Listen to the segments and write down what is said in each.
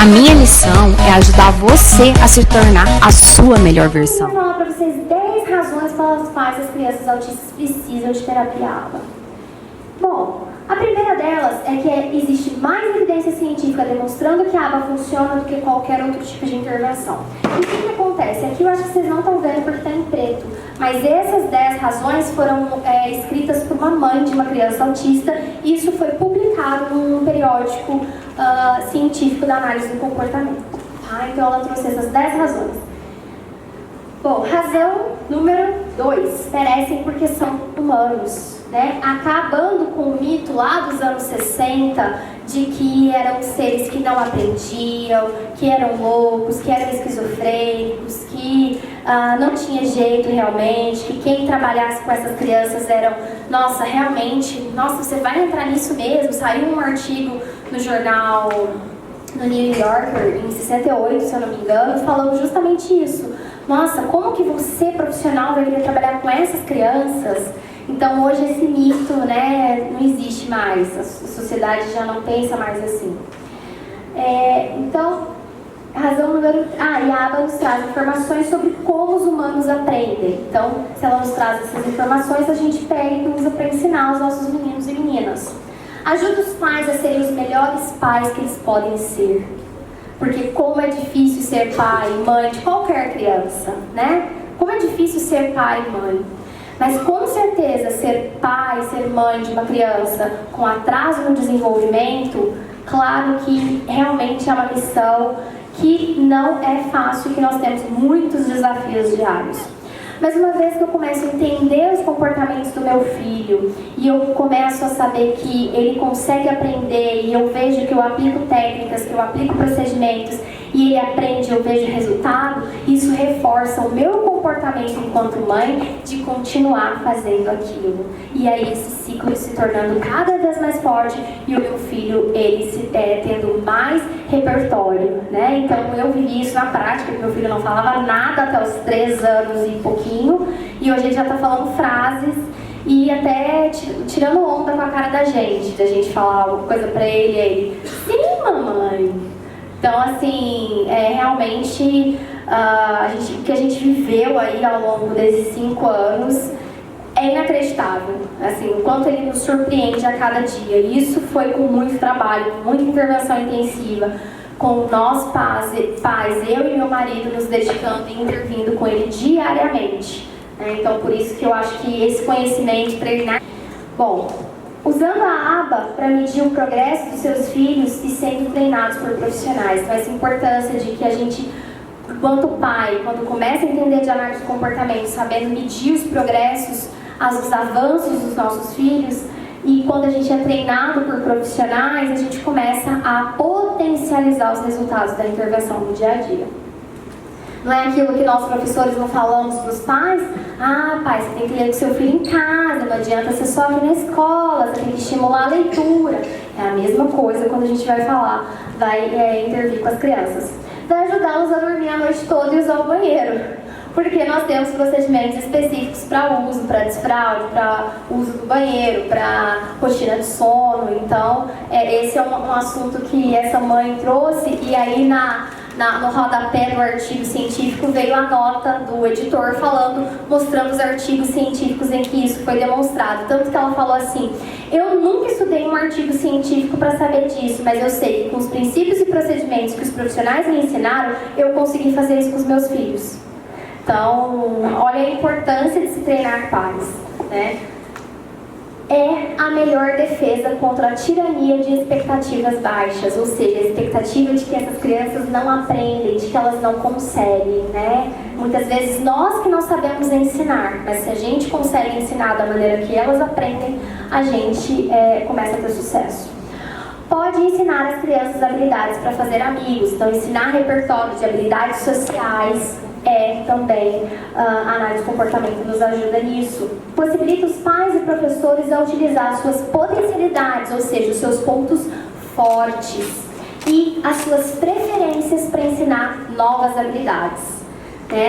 A minha lição é ajudar você a se tornar a sua melhor versão. Eu vou falar para vocês 10 razões pelas quais as crianças autistas precisam de terapia ABA. Bom, a primeira delas é que existe mais evidência científica demonstrando que a ABA funciona do que qualquer outro tipo de intervenção. E o que acontece? Aqui eu acho que vocês não estão vendo porque está em preto, mas essas 10 razões foram escritas por uma mãe de uma criança autista e isso foi publicado num periódico científico da análise do comportamento. Tá? Então ela trouxe essas 10 razões. Bom, razão número 2, merecem porque são humanos. Né? Acabando com o mito lá dos anos 60 de que eram seres que não aprendiam, que eram loucos, que eram esquizofrênicos, que não tinha jeito realmente, que quem trabalhasse com essas crianças eram, nossa, realmente, nossa, você vai entrar nisso mesmo? Saiu um artigo no jornal, no New Yorker, em 68, se eu não me engano, falando justamente isso. Nossa, como que você, profissional, vai querer trabalhar com essas crianças? Então hoje esse mito, né, não existe mais, a sociedade já não pensa mais assim. Então, razão número... e a ABA nos traz informações sobre como os humanos aprendem. Então, se ela nos traz essas informações, a gente pega e usa para ensinar os nossos meninos e meninas. Ajuda os pais a serem os melhores pais que eles podem ser. Porque como é difícil ser pai e mãe de qualquer criança, né? Como é difícil ser pai e mãe. Mas com certeza ser pai, ser mãe de uma criança com atraso no desenvolvimento, claro que realmente é uma missão que não é fácil, que nós temos muitos desafios diários. Mas uma vez que eu começo a entender os comportamentos do meu filho e eu começo a saber que ele consegue aprender e eu vejo que eu aplico técnicas, que eu aplico procedimentos e ele aprende, eu vejo resultado, isso reforça o meu comportamento enquanto mãe de continuar fazendo aquilo. E aí esse ciclo se tornando cada vez mais forte e o meu filho, ele se tendo mais repertório, né? Então eu vivi isso na prática, porque meu filho não falava nada até os 3 anos e pouquinho, e hoje ele já está falando frases e até tirando onda com a cara da gente falar alguma coisa pra ele, sim, mamãe. Então, assim, realmente, o que a gente viveu aí ao longo desses 5 anos é inacreditável. Assim, o quanto ele nos surpreende a cada dia. E isso foi com muito trabalho, muita intervenção intensiva, com nós pais, eu e meu marido nos dedicando e intervindo com ele diariamente. Né? Então, por isso que eu acho que esse conhecimento treinar... Bom, usando a ABA para medir o progresso dos seus filhos e sendo treinados por profissionais. Então, essa importância de que a gente, enquanto pai, quando começa a entender de análise de comportamento, sabendo medir os progressos, os avanços dos nossos filhos, e quando a gente é treinado por profissionais, a gente começa a potencializar os resultados da intervenção no dia a dia. Não é aquilo que nós professores não falamos para os pais? Ah, pai, você tem que ler com seu filho em casa, não adianta ser só aqui na escola, você tem que estimular a leitura. É a mesma coisa quando a gente vai falar, vai intervir com as crianças. Vai ajudá-los a dormir a noite toda e usar o banheiro. Porque nós temos procedimentos específicos para uso, para desfraude, para uso do banheiro, para rotina de sono. Então, esse é um assunto que essa mãe trouxe, e aí no rodapé do artigo científico veio a nota do editor mostrando os artigos científicos em que isso foi demonstrado. Tanto que ela falou assim: eu nunca estudei um artigo científico para saber disso, mas eu sei que com os princípios e procedimentos que os profissionais me ensinaram, eu consegui fazer isso com os meus filhos. Então, olha a importância de se treinar pais, né? É a melhor defesa contra a tirania de expectativas baixas, ou seja, a expectativa de que essas crianças não aprendem, de que elas não conseguem, né? Muitas vezes nós que não sabemos ensinar, mas se a gente consegue ensinar da maneira que elas aprendem, a gente começa a ter sucesso. Pode ensinar as crianças habilidades para fazer amigos, então ensinar repertório de habilidades sociais, também a análise de comportamento nos ajuda nisso. Possibilita os pais e professores a utilizar suas potencialidades, ou seja, os seus pontos fortes e as suas preferências para ensinar novas habilidades.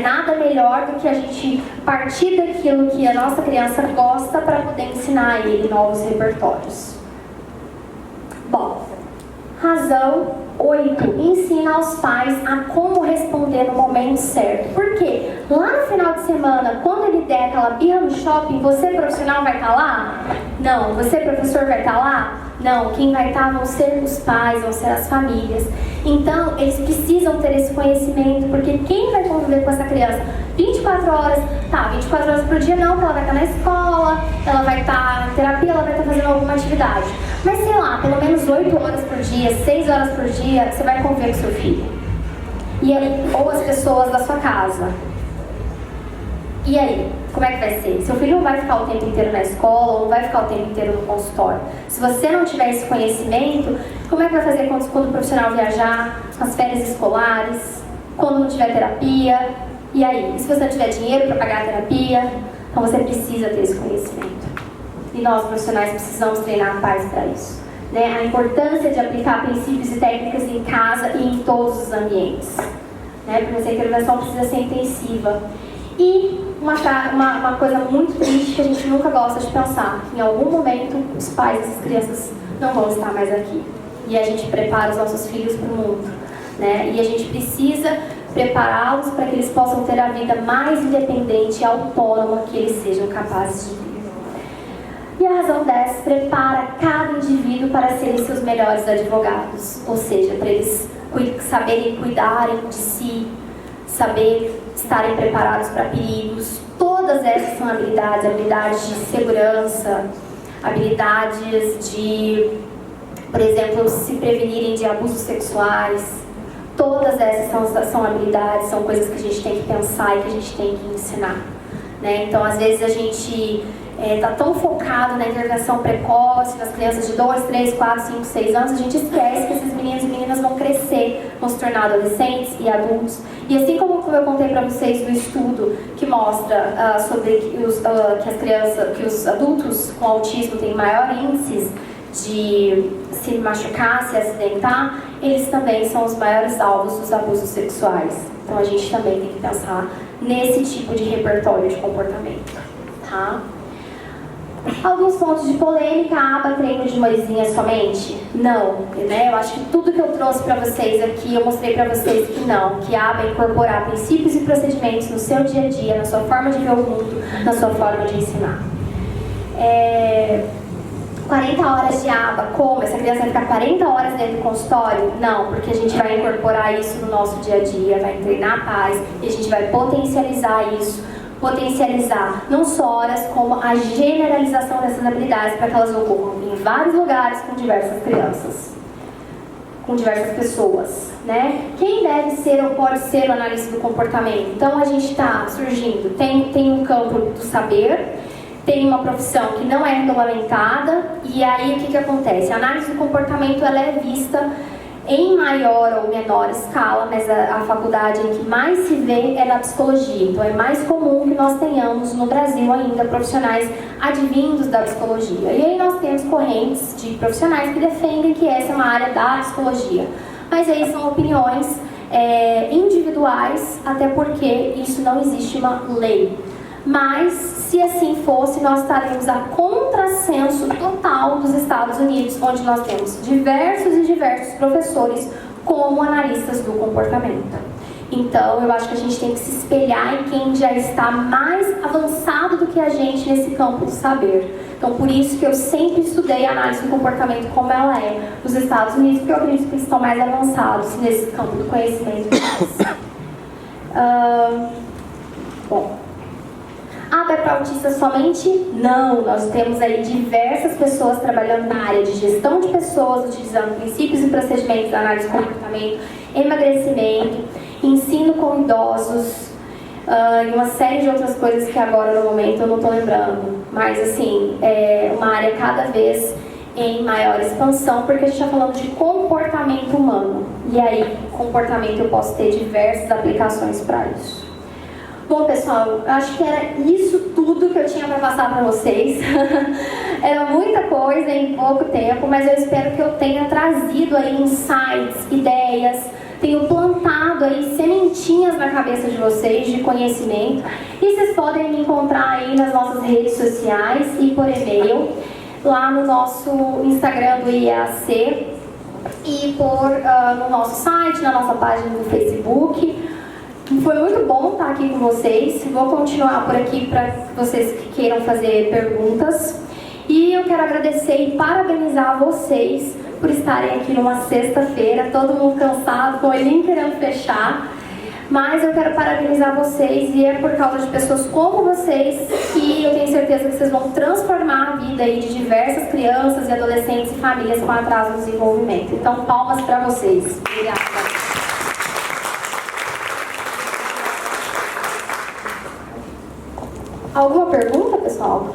Nada melhor do que a gente partir daquilo que a nossa criança gosta para poder ensinar a ele novos repertórios. Bom, Razão 8. Ensina aos pais a como responder no momento certo. Por quê? Lá no final de semana, quando ele der aquela birra no shopping, você profissional vai estar lá? Não. Você professor vai estar lá? Não. Quem vai estar vão ser os pais, vão ser as famílias. Então, eles precisam ter esse conhecimento, porque quem vai conviver com essa criança 24 horas, 24 horas por dia não, porque ela vai estar na escola, ela vai estar em terapia, ela vai estar fazendo alguma atividade. Mas sei lá, pelo menos 8 horas por dia, 6 horas por dia, você vai conviver com seu filho. E aí, ou as pessoas da sua casa. E aí, como é que vai ser? Seu filho não vai ficar o tempo inteiro na escola, ou não vai ficar o tempo inteiro no consultório. Se você não tiver esse conhecimento, como é que vai fazer quando o profissional viajar, nas férias escolares, quando não tiver terapia? E aí? E se você não tiver dinheiro para pagar a terapia? Então você precisa ter esse conhecimento. E nós, profissionais, precisamos treinar pais para isso. Né? A importância de aplicar princípios e técnicas em casa e em todos os ambientes. Né? Porque essa intervenção precisa ser intensiva. E uma coisa muito triste que a gente nunca gosta de pensar, que em algum momento os pais dessas crianças não vão estar mais aqui. E a gente prepara os nossos filhos para o mundo. Né? E a gente precisa prepará-los para que eles possam ter a vida mais independente e autônoma que eles sejam capazes de ter. E a razão 10 prepara cada indivíduo para serem seus melhores advogados, ou seja, para eles saberem cuidarem de si, saber estarem preparados para perigos. Todas essas são habilidades de segurança, habilidades de, por exemplo, se prevenirem de abusos sexuais. Todas essas são habilidades, são coisas que a gente tem que pensar e que a gente tem que ensinar. Né? Então, às vezes a gente está tão focado na intervenção precoce, nas crianças de 2, 3, 4, 5, 6 anos, a gente esquece que esses meninos e meninas vão crescer, vão se tornar adolescentes e adultos. E assim como eu contei para vocês do estudo que mostra sobre que os adultos com autismo têm maior índices de se machucar, se acidentar, eles também são os maiores alvos dos abusos sexuais. Então a gente também tem que pensar nesse tipo de repertório de comportamento, tá? Alguns pontos de polêmica: a aba treino de mãezinha somente? Não, né? Eu acho que tudo que eu trouxe para vocês aqui, eu mostrei para vocês que não, que a aba é incorporar princípios e procedimentos no seu dia a dia, na sua forma de ver o mundo, na sua forma de ensinar. 40 horas de aba, como? Essa criança vai ficar 40 horas dentro do consultório? Não, porque a gente vai incorporar isso no nosso dia a dia, vai treinar pais e a gente vai potencializar isso. Potencializar não só horas, como a generalização dessas habilidades para que elas ocorram em vários lugares com diversas crianças, com diversas pessoas, né? Quem deve ser ou pode ser o analista do comportamento? Então a gente está surgindo, tem um campo do saber, tem uma profissão que não é regulamentada, e aí o que acontece? A análise do comportamento ela é vista em maior ou menor escala, mas a faculdade em que mais se vê é na psicologia. Então é mais comum que nós tenhamos no Brasil ainda profissionais advindos da psicologia. E aí nós temos correntes de profissionais que defendem que essa é uma área da psicologia. Mas aí são opiniões individuais, até porque isso não existe uma lei. Mas, se assim fosse, nós estaremos a contrassenso total dos Estados Unidos, onde nós temos diversos professores como analistas do comportamento. Então, eu acho que a gente tem que se espelhar em quem já está mais avançado do que a gente nesse campo do saber. Então, por isso que eu sempre estudei a análise do comportamento como ela é nos Estados Unidos, porque eu acredito que eles estão mais avançados nesse campo do conhecimento. Bom... aba é para autistas somente? Não, nós temos aí diversas pessoas trabalhando na área de gestão de pessoas, utilizando princípios e procedimentos da análise de comportamento, emagrecimento, ensino com idosos, e uma série de outras coisas que agora no momento eu não estou lembrando. Mas assim, é uma área cada vez em maior expansão, porque a gente está falando de comportamento humano. E aí, comportamento eu posso ter diversas aplicações para isso. Bom, pessoal, eu acho que era isso tudo que eu tinha para passar para vocês. Era muita coisa em pouco tempo, mas eu espero que eu tenha trazido aí insights, ideias, tenho plantado aí sementinhas na cabeça de vocês de conhecimento. E vocês podem me encontrar aí nas nossas redes sociais e por e-mail, lá no nosso Instagram do IEAC, e no nosso site, na nossa página do Facebook. Foi muito bom estar aqui com vocês. Vou continuar por aqui para vocês que queiram fazer perguntas. E eu quero agradecer e parabenizar vocês por estarem aqui numa sexta-feira, todo mundo cansado, com o olhinho querendo fechar. Mas eu quero parabenizar vocês, e é por causa de pessoas como vocês que eu tenho certeza que vocês vão transformar a vida aí de diversas crianças e adolescentes e famílias com atraso no desenvolvimento. Então, palmas para vocês. Obrigada. Alguma pergunta, pessoal?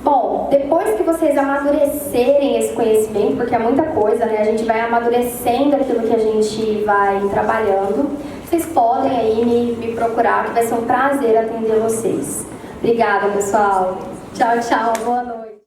Bom, depois que vocês amadurecerem esse conhecimento, porque é muita coisa, né? A gente vai amadurecendo aquilo que a gente vai trabalhando. Vocês podem aí me procurar, que vai ser um prazer atender vocês. Obrigada, pessoal. Tchau, tchau. Boa noite.